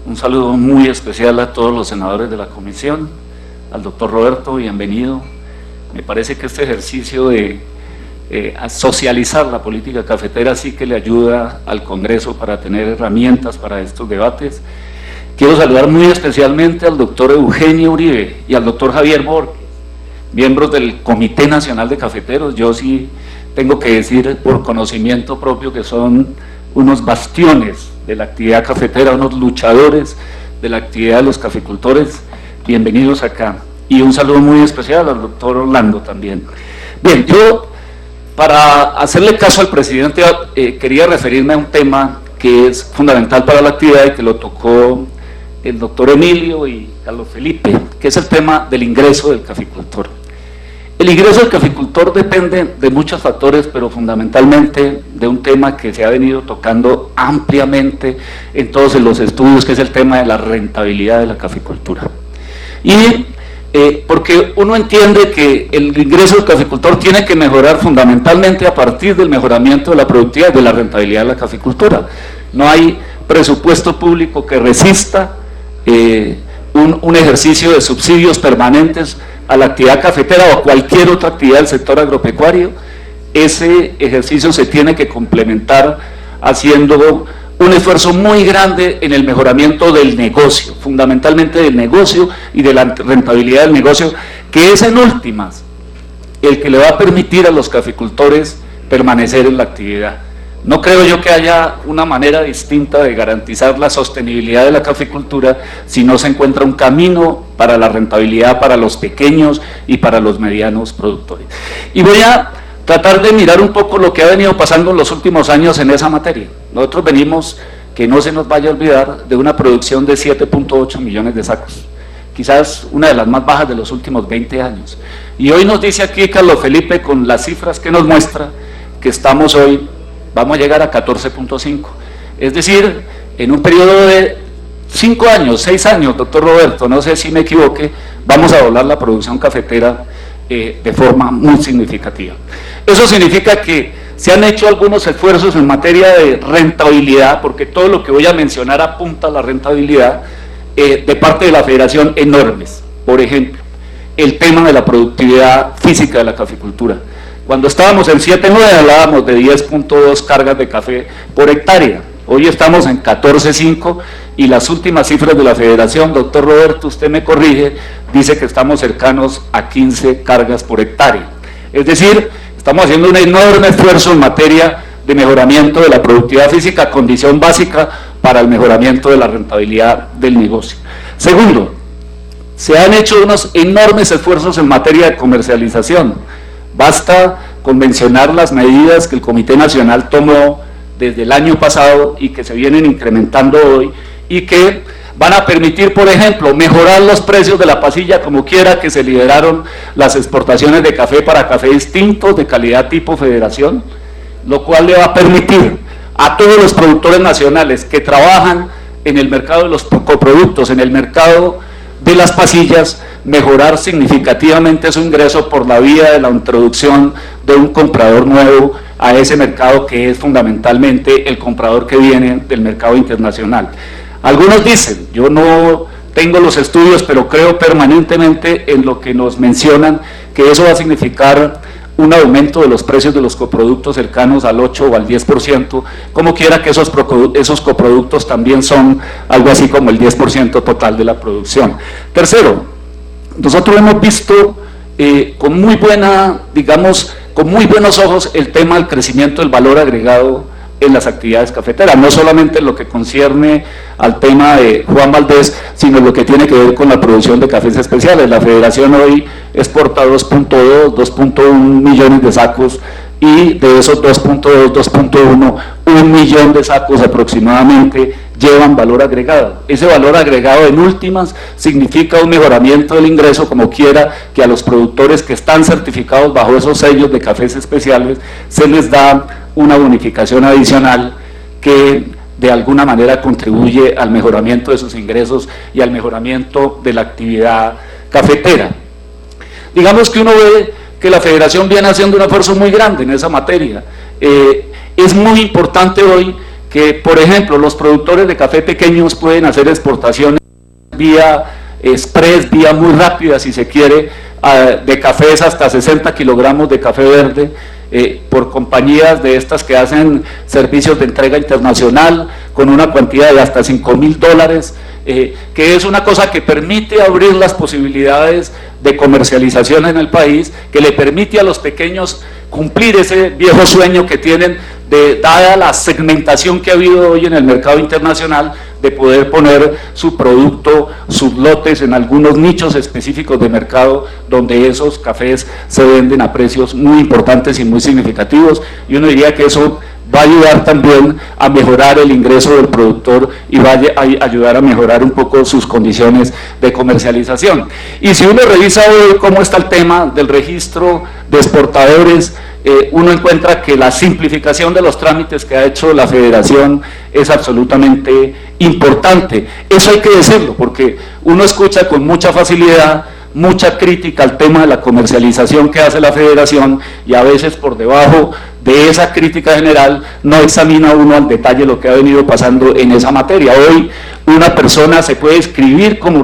Un saludo muy especial a todos los senadores de la comisión, al doctor Roberto, bienvenido. Me parece que este ejercicio de socializar la política cafetera sí que le ayuda al Congreso para tener herramientas para estos debates. Quiero saludar muy especialmente al doctor Eugenio Uribe y al doctor Javier Borges, miembros del Comité Nacional de Cafeteros. Yo sí tengo que decir por conocimiento propio que son unos bastiones de la actividad cafetera, unos luchadores de la actividad de los caficultores. Bienvenidos acá. Y un saludo muy especial al doctor Orlando también. Bien, yo para hacerle caso al presidente quería referirme a un tema que es fundamental para la actividad y que lo tocó el doctor Emilio y Carlos Felipe, que es el tema del ingreso del caficultor. El ingreso del caficultor depende de muchos factores, pero fundamentalmente de un tema que se ha venido tocando ampliamente en todos los estudios, que es el tema de la rentabilidad de la caficultura. Y porque uno entiende que el ingreso del caficultor tiene que mejorar fundamentalmente a partir del mejoramiento de la productividad y de la rentabilidad de la caficultura. No hay presupuesto público que resista un ejercicio de subsidios permanentes a la actividad cafetera o a cualquier otra actividad del sector agropecuario. Ese ejercicio se tiene que complementar haciendo un esfuerzo muy grande en el mejoramiento del negocio, fundamentalmente del negocio y de la rentabilidad del negocio, que es en últimas el que le va a permitir a los caficultores permanecer en la actividad. No creo yo que haya una manera distinta de garantizar la sostenibilidad de la caficultura si no se encuentra un camino para la rentabilidad para los pequeños y para los medianos productores. Y voy a tratar de mirar un poco lo que ha venido pasando en los últimos años en esa materia. Nosotros venimos, que no se nos vaya a olvidar, de una producción de 7.8 millones de sacos, quizás una de las más bajas de los últimos 20 años. Y hoy nos dice aquí Carlos Felipe, con las cifras que nos muestra, que estamos hoy, vamos a llegar a 14.5. Es decir, en un periodo de 5 años, 6 años, doctor Roberto, no sé si me equivoque, vamos a doblar la producción cafetera de forma muy significativa. Eso significa que se han hecho algunos esfuerzos en materia de rentabilidad, porque todo lo que voy a mencionar apunta a la rentabilidad de parte de la federación enormes. Por ejemplo, el tema de la productividad física de la caficultura. Cuando estábamos en 7.9 hablábamos de 10.2 cargas de café por hectárea. Hoy estamos en 14.5 y las últimas cifras de la federación, doctor Roberto, usted me corrige, dice que estamos cercanos a 15 cargas por hectárea. Es decir, estamos haciendo un enorme esfuerzo en materia de mejoramiento de la productividad física, condición básica para el mejoramiento de la rentabilidad del negocio. Segundo, se han hecho unos enormes esfuerzos en materia de comercialización. Basta con mencionar las medidas que el Comité Nacional tomó desde el año pasado y que se vienen incrementando hoy y que van a permitir, por ejemplo, mejorar los precios de la pasilla, como quiera que se lideraron las exportaciones de café para café distintos de calidad tipo federación, lo cual le va a permitir a todos los productores nacionales que trabajan en el mercado de los coproductos, en el mercado de las pasillas, mejorar significativamente su ingreso por la vía de la introducción de un comprador nuevo a ese mercado, que es fundamentalmente el comprador que viene del mercado internacional. Algunos dicen, yo no tengo los estudios, pero creo permanentemente en lo que nos mencionan, que eso va a significar un aumento de los precios de los coproductos cercanos al 8 o al 10%, como quiera que esos coproductos también son algo así como el 10% total de la producción. Tercero, nosotros hemos visto con muy buena, digamos, con muy buenos ojos el tema del crecimiento del valor agregado en las actividades cafeteras, no solamente en lo que concierne al tema de Juan Valdés, sino lo que tiene que ver con la producción de cafés especiales. La federación hoy exporta 2.1 millones de sacos y de esos 2.1, 1 millón de sacos aproximadamente llevan valor agregado. Ese valor agregado en últimas significa un mejoramiento del ingreso, como quiera que a los productores que están certificados bajo esos sellos de cafés especiales se les da una bonificación adicional que de alguna manera contribuye al mejoramiento de sus ingresos y al mejoramiento de la actividad cafetera. Digamos que uno ve que la federación viene haciendo un esfuerzo muy grande en esa materia. Es muy importante hoy que, por ejemplo, los productores de café pequeños pueden hacer exportaciones vía express, vía muy rápida, si se quiere, de cafés hasta 60 kilogramos de café verde, por compañías de estas que hacen servicios de entrega internacional con una cuantía de hasta $5.000, que es una cosa que permite abrir las posibilidades de comercialización en el país, que le permite a los pequeños cumplir ese viejo sueño que tienen, dada la segmentación que ha habido hoy en el mercado internacional, de poder poner su producto, sus lotes en algunos nichos específicos de mercado donde esos cafés se venden a precios muy importantes y muy significativos, y uno diría que eso va a ayudar también a mejorar el ingreso del productor y va a ayudar a mejorar un poco sus condiciones de comercialización. Y si uno revisa hoy cómo está el tema del registro de exportadores, uno encuentra que la simplificación de los trámites que ha hecho la Federación es absolutamente importante. Eso hay que decirlo, porque uno escucha con mucha facilidad mucha crítica al tema de la comercialización que hace la Federación, y a veces por debajo de esa crítica general no examina uno al detalle lo que ha venido pasando en esa materia. Hoy una persona se puede inscribir como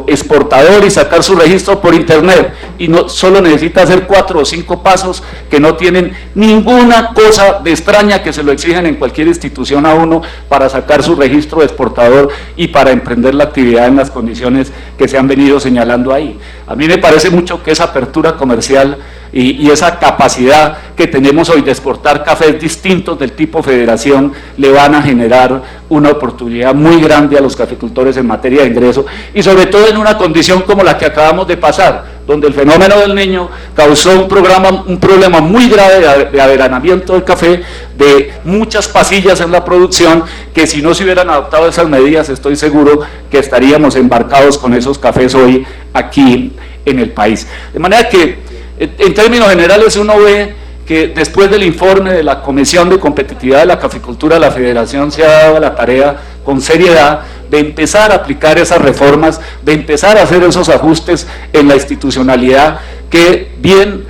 exportador y sacar su registro por internet, y no solo necesita hacer 4 o 5 pasos que no tienen ninguna cosa de extraña que se lo exigen en cualquier institución a uno para sacar su registro de exportador y para emprender la actividad en las condiciones que se han venido señalando ahí. A mí me parece mucho que esa apertura comercial y esa capacidad que tenemos hoy de exportar cafés distintos del tipo Federación le van a generar una oportunidad muy grande a los caficultores en materia de ingreso, y sobre todo en una condición como la que acabamos de pasar, donde el fenómeno del Niño causó un problema muy grave de averanamiento del café, de muchas pasillas en la producción, que si no se hubieran adoptado esas medidas, estoy seguro que estaríamos embarcados con esos cafés hoy aquí en el país. De manera que, en términos generales, uno ve que después del informe de la Comisión de Competitividad de la Caficultura, la Federación se ha dado la tarea con seriedad de empezar a aplicar esas reformas, de empezar a hacer esos ajustes en la institucionalidad que, bien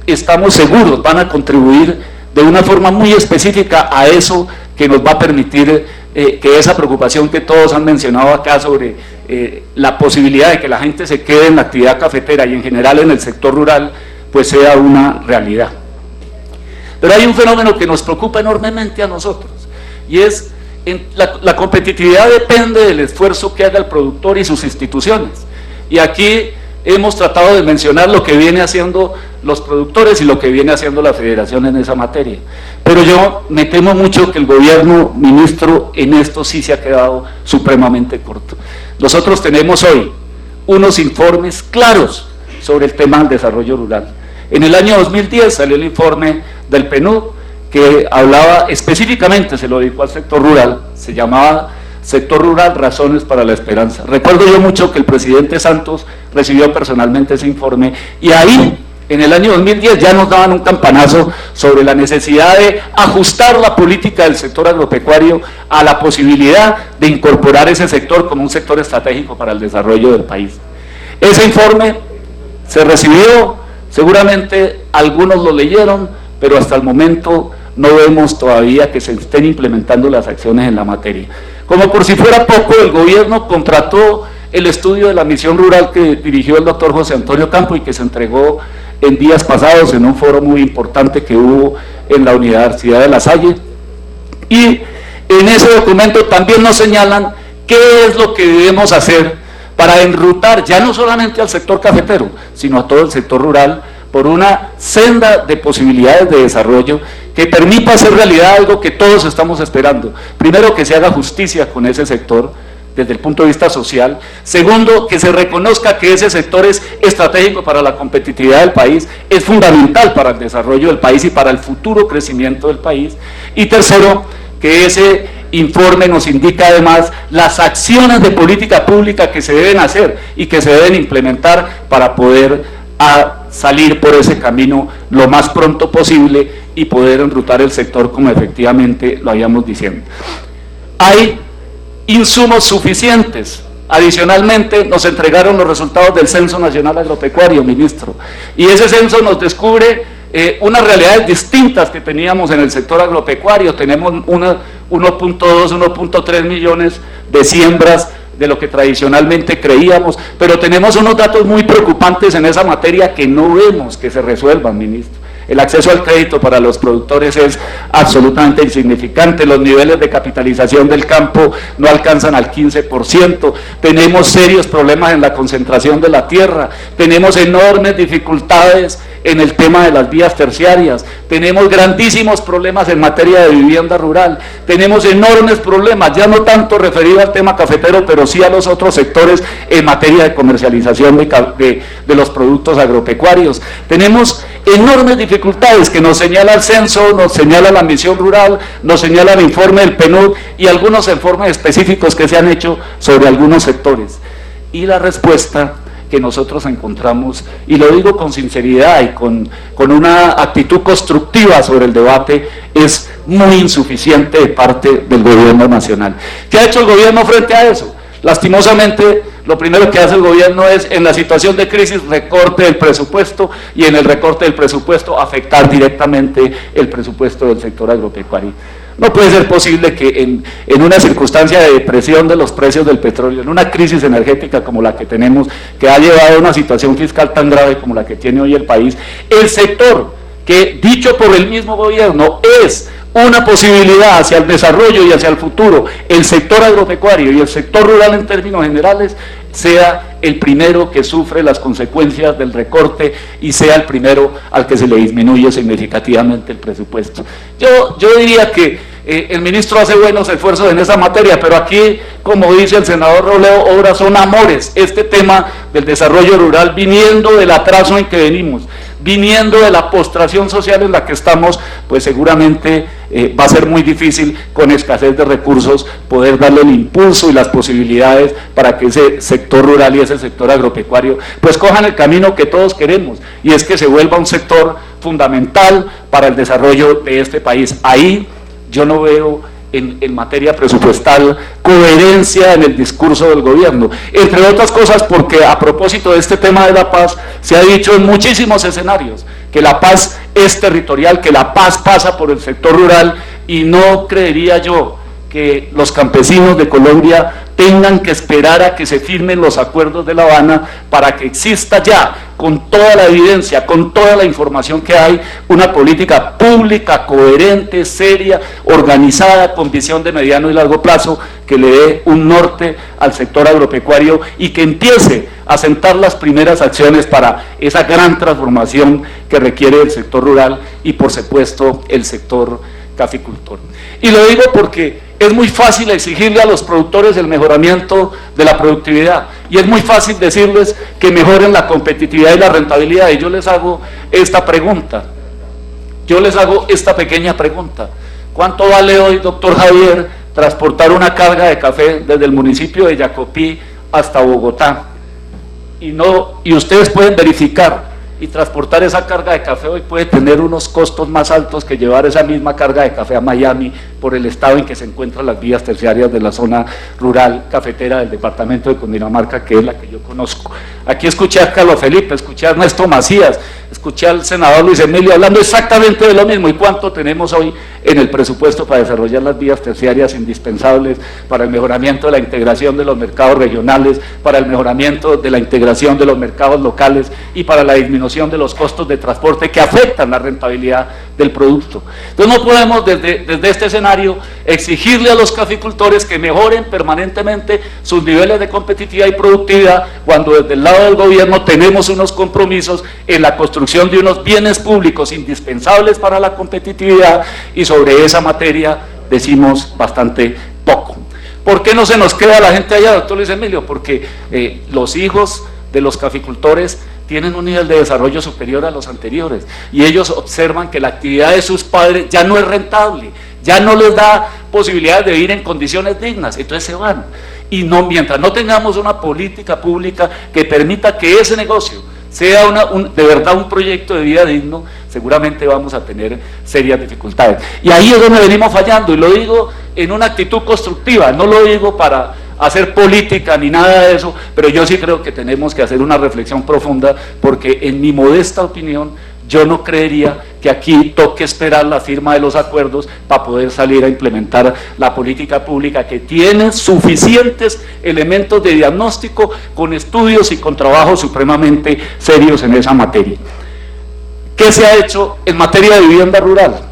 estamos seguros, van a contribuir de una forma muy específica a eso que nos va a permitir que esa preocupación que todos han mencionado acá sobre la posibilidad de que la gente se quede en la actividad cafetera y en general en el sector rural, pues sea una realidad. Pero hay un fenómeno que nos preocupa enormemente a nosotros, y es la competitividad depende del esfuerzo que haga el productor y sus instituciones, y aquí hemos tratado de mencionar lo que viene haciendo los productores y lo que viene haciendo la Federación en esa materia, pero yo me temo mucho que el gobierno, ministro, en esto sí se ha quedado supremamente corto. Nosotros tenemos hoy unos informes claros sobre el tema del desarrollo rural. En el año 2010 salió el informe del PNUD que hablaba específicamente, se lo dedicó al sector rural, se llamaba Sector Rural, Razones para la Esperanza. Recuerdo yo mucho que el presidente Santos recibió personalmente ese informe, y ahí, en el año 2010, ya nos daban un campanazo sobre la necesidad de ajustar la política del sector agropecuario a la posibilidad de incorporar ese sector como un sector estratégico para el desarrollo del país. Ese informe se recibió, seguramente algunos lo leyeron, pero hasta el momento no vemos todavía que se estén implementando las acciones en la materia. Como por si fuera poco, el gobierno contrató el estudio de la misión rural que dirigió el doctor José Antonio Campo y que se entregó en días pasados en un foro muy importante que hubo en la Universidad de La Salle, y en ese documento también nos señalan qué es lo que debemos hacer para enrutar ya no solamente al sector cafetero, sino a todo el sector rural, por una senda de posibilidades de desarrollo que permita hacer realidad algo que todos estamos esperando. Primero, que se haga justicia con ese sector desde el punto de vista social. Segundo, que se reconozca que ese sector es estratégico para la competitividad del país, es fundamental para el desarrollo del país y para el futuro crecimiento del país. Y tercero, que ese informe nos indica además las acciones de política pública que se deben hacer y que se deben implementar para poder salir por ese camino lo más pronto posible y poder enrutar el sector como efectivamente lo habíamos diciendo. Hay insumos suficientes. Adicionalmente, nos entregaron los resultados del Censo Nacional Agropecuario, ministro, y ese censo nos descubre unas realidades distintas que teníamos en el sector agropecuario. Tenemos 1.2, 1.3 millones de siembras de lo que tradicionalmente creíamos, pero tenemos unos datos muy preocupantes en esa materia que no vemos que se resuelvan, ministro. El acceso al crédito para los productores es absolutamente insignificante, los niveles de capitalización del campo no alcanzan al 15%, tenemos serios problemas en la concentración de la tierra, tenemos enormes dificultades en el tema de las vías terciarias, tenemos grandísimos problemas en materia de vivienda rural, tenemos enormes problemas, ya no tanto referido al tema cafetero, pero sí a los otros sectores en materia de comercialización de los productos agropecuarios. Tenemos enormes dificultades que nos señala el censo, nos señala la misión rural, nos señala el informe del PNUD y algunos informes específicos que se han hecho sobre algunos sectores. Y la respuesta que nosotros encontramos, y lo digo con sinceridad y con una actitud constructiva sobre el debate, es muy insuficiente de parte del gobierno nacional. ¿Qué ha hecho el gobierno frente a eso? Lastimosamente, lo primero que hace el gobierno es, en la situación de crisis, recorte del presupuesto, y en el recorte del presupuesto afectar directamente el presupuesto del sector agropecuario. No puede ser posible que en una circunstancia de depresión de los precios del petróleo, en una crisis energética como la que tenemos, que ha llevado a una situación fiscal tan grave como la que tiene hoy el país, el sector que, dicho por el mismo gobierno, es una posibilidad hacia el desarrollo y hacia el futuro, el sector agropecuario y el sector rural en términos generales, sea el primero que sufre las consecuencias del recorte y sea el primero al que se le disminuye significativamente el presupuesto. Yo diría que el ministro hace buenos esfuerzos en esa materia, pero aquí, como dice el senador Robledo, obras son amores. Este tema del desarrollo rural, viniendo del atraso en que venimos, viniendo de la postración social en la que estamos, pues seguramente va a ser muy difícil, con escasez de recursos, poder darle el impulso y las posibilidades para que ese sector rural y ese sector agropecuario pues cojan el camino que todos queremos, y es que se vuelva un sector fundamental para el desarrollo de este país. Ahí yo no veo en materia presupuestal coherencia en el discurso del gobierno, entre otras cosas porque, a propósito de este tema de la paz, se ha dicho en muchísimos escenarios que la paz es territorial, que la paz pasa por el sector rural, y no creería yo que los campesinos de Colombia tengan que esperar a que se firmen los acuerdos de La Habana para que exista ya, con toda la evidencia, con toda la información que hay, una política pública, coherente, seria, organizada, con visión de mediano y largo plazo, que le dé un norte al sector agropecuario y que empiece a sentar las primeras acciones para esa gran transformación que requiere el sector rural y, por supuesto, el sector caficultor. Y lo digo porque es muy fácil exigirle a los productores el mejoramiento de la productividad, y es muy fácil decirles que mejoren la competitividad y la rentabilidad, y yo les hago esta pregunta, yo les hago esta pequeña pregunta: ¿cuánto vale hoy, doctor Javier, transportar una carga de café desde el municipio de Yacopí hasta Bogotá? Y ustedes pueden verificar, y transportar esa carga de café hoy puede tener unos costos más altos que llevar esa misma carga de café a Miami, por el estado en que se encuentran las vías terciarias de la zona rural cafetera del departamento de Cundinamarca, que es la que yo conozco. Aquí escuché a Carlos Felipe, escuché a Ernesto Macías, escuché al senador Luis Emilio hablando exactamente de lo mismo. ¿Y cuánto tenemos hoy en el presupuesto para desarrollar las vías terciarias indispensables para el mejoramiento de la integración de los mercados regionales, para el mejoramiento de la integración de los mercados locales y para la disminución de los costos de transporte que afectan la rentabilidad del producto? Entonces no podemos desde este escenario exigirle a los caficultores que mejoren permanentemente sus niveles de competitividad y productividad, cuando desde el lado del gobierno tenemos unos compromisos en la construcción de unos bienes públicos indispensables para la competitividad, y sobre esa materia decimos bastante poco. ¿Por qué no se nos queda la gente allá, doctor Luis Emilio? Porque los hijos de los caficultores tienen un nivel de desarrollo superior a los anteriores, y ellos observan que la actividad de sus padres ya no es rentable, ya no les da posibilidades de vivir en condiciones dignas, entonces se van. Y no, mientras no tengamos una política pública que permita que ese negocio sea de verdad un proyecto de vida digno, seguramente vamos a tener serias dificultades. Y ahí es donde venimos fallando, y lo digo en una actitud constructiva, no lo digo para hacer política ni nada de eso, pero yo sí creo que tenemos que hacer una reflexión profunda, porque en mi modesta opinión yo no creería que aquí toque esperar la firma de los acuerdos para poder salir a implementar la política pública que tiene suficientes elementos de diagnóstico con estudios y con trabajos supremamente serios en esa materia. ¿Qué se ha hecho en materia de vivienda rural?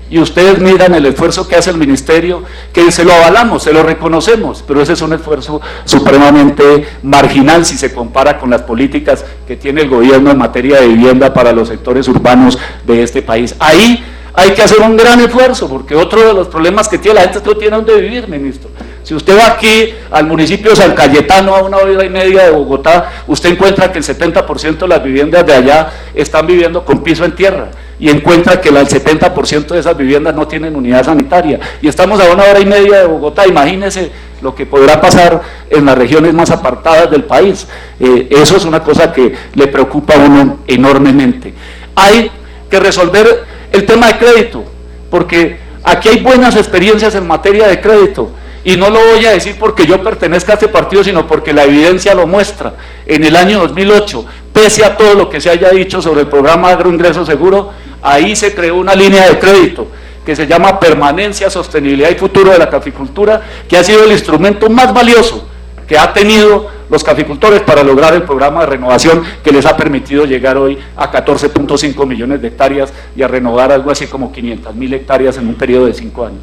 Y ustedes miran el esfuerzo que hace el ministerio, que se lo avalamos, se lo reconocemos, pero ese es un esfuerzo supremamente marginal si se compara con las políticas que tiene el gobierno en materia de vivienda para los sectores urbanos de este país. Ahí hay que hacer un gran esfuerzo, porque otro de los problemas que tiene la gente es que no tiene dónde vivir, ministro. Si usted va aquí al municipio de San Cayetano, a 1 hora y media de Bogotá, usted encuentra que el 70% de las viviendas de allá están viviendo con piso en tierra, y encuentra que el 70% de esas viviendas no tienen unidad sanitaria, y estamos a 1 hora y media de Bogotá. Imagínese lo que podrá pasar en las regiones más apartadas del país. Eso es una cosa que le preocupa a uno enormemente. Hay que resolver el tema de crédito, porque aquí hay buenas experiencias en materia de crédito, y no lo voy a decir porque yo pertenezca a este partido, sino porque la evidencia lo muestra. En el año 2008, pese a todo lo que se haya dicho sobre el programa Agroingreso Seguro, ahí se creó una línea de crédito que se llama Permanencia, Sostenibilidad y Futuro de la Caficultura, que ha sido el instrumento más valioso que ha tenido los caficultores para lograr el programa de renovación que les ha permitido llegar hoy a 14.5 millones de hectáreas y a renovar algo así como 500.000 hectáreas en un periodo de 5 años.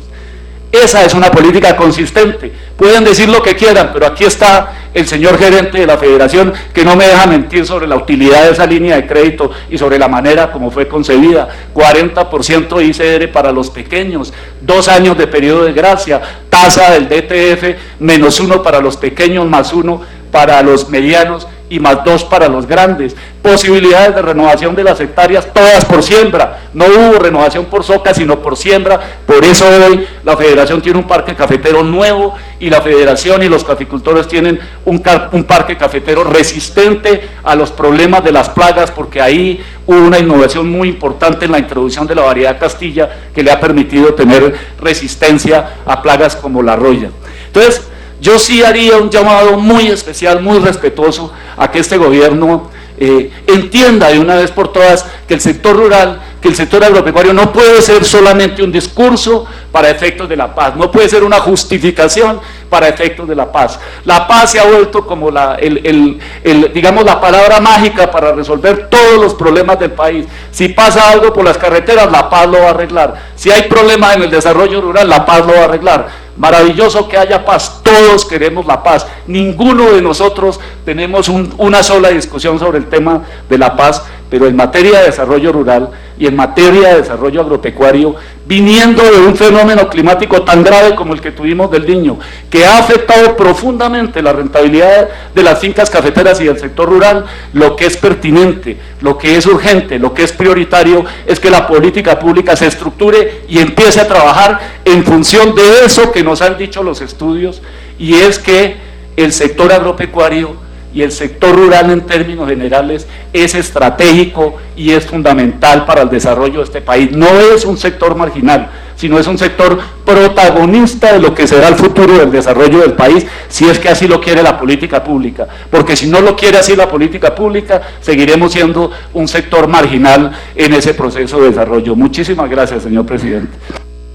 Esa es una política consistente. Pueden decir lo que quieran, pero aquí está el señor gerente de la federación que no me deja mentir sobre la utilidad de esa línea de crédito y sobre la manera como fue concebida. 40% ICR para los pequeños, 2 años de periodo de gracia, tasa del DTF -1 para los pequeños, +1 para los medianos y +2 para los grandes, posibilidades de renovación de las hectáreas, todas por siembra, no hubo renovación por soca, sino por siembra. Por eso hoy la federación tiene un parque cafetero nuevo, y la federación y los caficultores tienen un parque cafetero resistente a los problemas de las plagas, porque ahí hubo una innovación muy importante en la introducción de la variedad Castilla, que le ha permitido tener resistencia a plagas como la roya. Entonces, yo sí haría un llamado muy especial, muy respetuoso, a que este gobierno entienda de una vez por todas que el sector rural, que el sector agropecuario no puede ser solamente un discurso para efectos de la paz, no puede ser una justificación para efectos de la paz. La paz se ha vuelto como digamos, la palabra mágica para resolver todos los problemas del país. Si pasa algo por las carreteras, la paz lo va a arreglar. Si hay problemas en el desarrollo rural, la paz lo va a arreglar. Maravilloso que haya paz, todos queremos la paz, ninguno de nosotros tenemos una sola discusión sobre el tema de la paz, pero en materia de desarrollo rural y en materia de desarrollo agropecuario, viniendo de un fenómeno climático tan grave como el que tuvimos del Niño, que ha afectado profundamente la rentabilidad de las fincas cafeteras y del sector rural, lo que es pertinente, lo que es urgente, lo que es prioritario, es que la política pública se estructure y empiece a trabajar en función de eso que nos han dicho los estudios, y es que el sector agropecuario y el sector rural en términos generales es estratégico y es fundamental para el desarrollo de este país. No es un sector marginal, sino es un sector protagonista de lo que será el futuro del desarrollo del país, si es que así lo quiere la política pública, porque si no lo quiere así la política pública, seguiremos siendo un sector marginal en ese proceso de desarrollo. Muchísimas gracias, señor presidente.